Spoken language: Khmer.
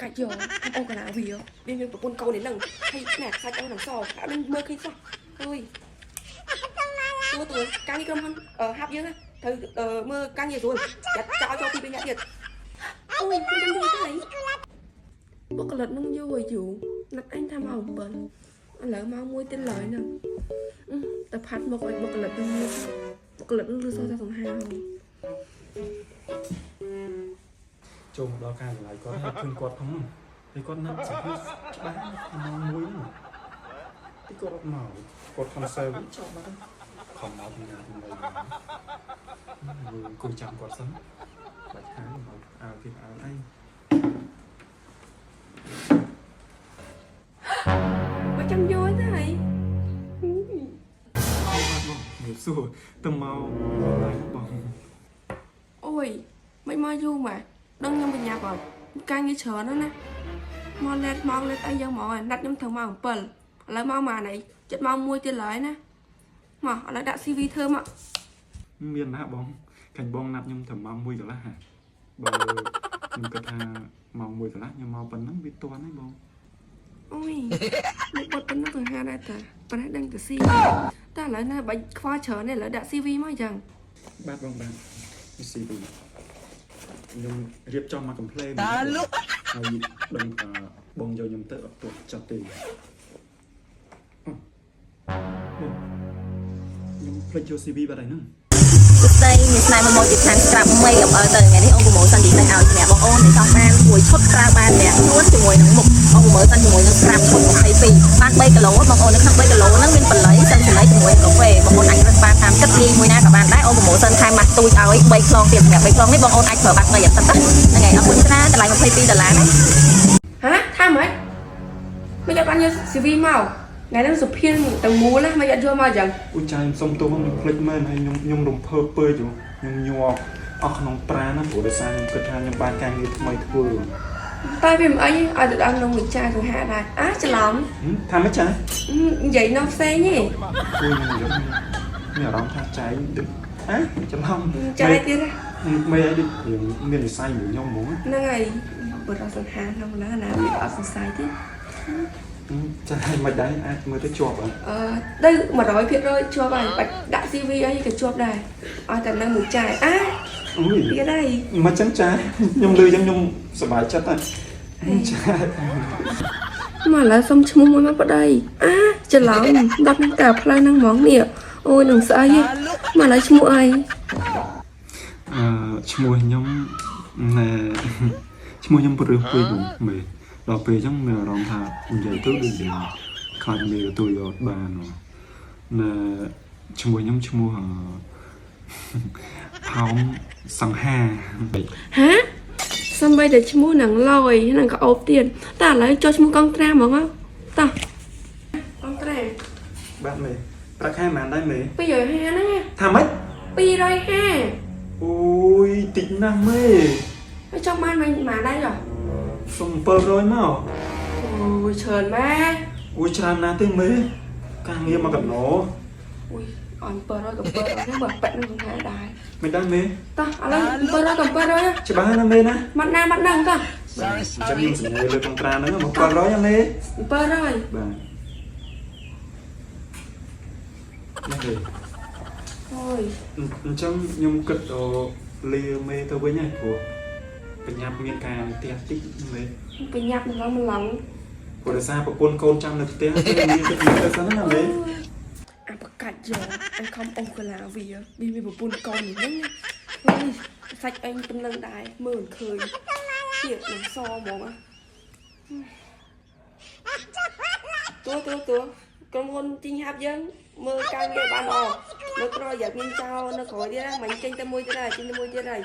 កាច់យកអូកាណាវាមានប្រពន្ធកូននេះនឹងហើយណែសាច់អូននឹងសអានឹងមើលឃើញសោះអើយទួការនេះក្រុមហ៊ុនហាប់យើងណាត្រូវមើលការងារស្រួលចាត់ចោលចូលពី2 នាក់ទៀតអូយខ្ញុំយូរទៅបុគ្គលិកនឹងយូរណាត់អញថាមក7ឥឡូវមក1ទៀតឡើយហ្នឹងតែផាត់មកឲ្យបុគ្គលិកនឹងលឺសោះថាសង្ហាចូលមកដល់ការកន្លែងគាត់ហើយឃើញគាត់ផងហើយគាត់ណាត់សុភាពច្បាស់មកមួយទីគាត់អត់មកគាត់ខំសើវិញចប់បាត់ខំមកពីណាពីណីអង្គុយចាំគាត់សិនបាច់ហើយមកអើពីអើអីមកចាំយល់ទៅហើយមកសួរទៅមកឡើងបងអូយមិនមកយូរម៉ាដឹងខ្ញុំបញ្ញាប់អត់ការងារច្រើនណាស់ណាមកលេតអីយ៉ាងហ្មងណាត់ខ្ញុំត្រូវមក7ឥឡូវមកម៉ាណៃចិត្តមក1ទៀតឡើយណាមកឥឡូវដាក់ CV ធ្វើមកមានណាបងកាញ់បងណាត់ខ្ញុំត្រូវមក1កន្លះបើខ្ញុំគិតថាមក1កន្លះខ្ញុំមកប៉ុណ្ណឹងវាទាន់ហើយបងអូយលោកបត់ប៉ុណ្ណឹងទៅហាដែរតាប៉ុន្តែដឹងទៅ CV តែឥឡូវណាបាច់ខ្វល់ច្រើនទេឥឡូវដាក់ CV មកអញ្ចឹងបាទបងបាទ CVខ្ញុំរៀបចំមកកំ pl តាលោកហើយដឹងថាបងយកខ្ញុំទៅអត់ទាន់ចាត់ទេខ្ញុំភ្លេចយក CV បាត់ហើយហ្នឹងស្ដីមានស្នេហ៍មកពីខាងស្រាប់មីកំអើទៅថ្ងៃនេះអង្គប្រម៉ូសិនទីនេះឲ្យអ្នកបងអូនដែលចង់បានមួយឈុតក្រៅបានអ្នកនួនជាមួយនឹងមុខអង្គប្រម៉ូសិនជាមួយនឹងស្រាប់ឈុត22បាន3គីឡូបងអូននៅក្នុង3គីឡូហ្នឹងមានបល័យសិនបល័យជាមួយកាហ្វេបងអូនអាចរកបានតាមចិត្តលីមួយណាក៏បានដែរអង្គប្រម៉ូសិនខែម៉ាស់ទូចឲ្យ3ខ្លងទៀតសម្រាប់3ខ្លងនេះបងអូនអាចប្រើបាត់3អាទិត្យហ្នឹងហើយអរគុណច្រើនតម្លៃ$22ណាហ៎ថាម៉េចមិនយកបានយក CV មកថ្ងៃហ្នឹងសុភានទាំងមូលណាមិនយកយកមកអញ្ចឹងអូចាខ្ញុំសុំទោសខ្ញុំភ្លេចមែនហើយខ្ញុំរំភើបពេកខ្ញុំញ័រអស់ក្នុងប្រាណាព្រោះដោយសារខ្ញុំគិតថាខ្ញុំបានការងារថ្មីធ្វើតែវាមិនអីឲ្យទៅដល់ក្នុងវិចារសង្ហាដែរច្រឡំថាមិនចានិយាយនៅផ្សេងទេគឺខ្ញុំមានអារម្មណ៍ថាចៃទឹកច្រឡំចៃទៀតមិនអីដូចមានវិស័យមួយខ្ញុំហ្មងហ្នឹងហើយបើដល់សង្ហាក្នុងណាណាវាអត់សង្ស័យទេចាឲ្យមិនដែរអាចមើលទៅជាប់អត់ទៅ100%ជាប់ហើយបាច់ដាក់ CV អីក៏ជាប់ដែរឲ្យតែនៅមួយចាយអូយទៀតហើយមកចឹងចាខ្ញុំលឺចឹងខ្ញុំសប្បាយចិត្តហើយចាមកឥឡូវសុំឈ្មោះមួយមកប្តីច្រឡំដល់នឹងតែផ្លូវហ្នឹងហ្មងនេះអូយនឹងស្អីមកឥឡូវឈ្មោះអីឈ្មោះខ្ញុំណែឈ្មោះខ្ញុំព្រឹសពេកមែនដល់ពេលអញ្ចឹងមានអារម្មណ៍ថានិយាយទៅដូចជាខ្លាចនិយាយទៅយកបានណែឈ្មោះខ្ញុំឈ្មោះផោមសង្ហាសំបីតែឈ្មោះនឹងលយនឹងក៏អូបទៀតតែឥឡូវចុះឈ្មោះកងត្រាហ្មងតោះកងត្រាបាទមេប្រាក់ខែប៉ុន្មានដែរមេ250ហ្នឹងថាម៉េច250អូយតិចណាស់មេហើយចង់បានប៉ុន្មានដែរចុះសុំ700មកអូយច្រើនម៉ែអូយច្រើនណាស់ទេមេការងារមកកណោអូយអត់700ក៏700ហ្នឹងបើប៉ិតនឹងថាដែរមិនដឹងមេតោះឥឡូវ700ក៏700ច្បាស់ណាស់មេណាមកណាមកហ្នឹងតោះចាំខ្ញុំសញ្ញាលើកងត្រាហ្នឹងមក700មេ700បាទអូយអញ្ចឹងខ្ញុំគិតលាមេទៅវិញហើយព្រោះបញ្ញាប់មានការផ្ទះតិចមេបញ្ញាប់ម្លងព្រោះដោយសារប្រពន្ធកូនចាំនៅផ្ទះមានទឹកទៅសិនណាមេប្រកាច់យកអញខំអូសកាឡាវាមានប្រពន្ធកូននេះហ្នឹងហើយសាច់អញប៉ុណ្ណឹងដែរមើលមិនឃើញទៀតនឹងសហ្មងទួក្រុមហ៊ុនទីហាប់យើងមើលការងារបានល្អនៅក្រោយយកមានចោលនៅក្រោយទៀតហ្នឹងមិនចេញតែមួយទៀតហើយ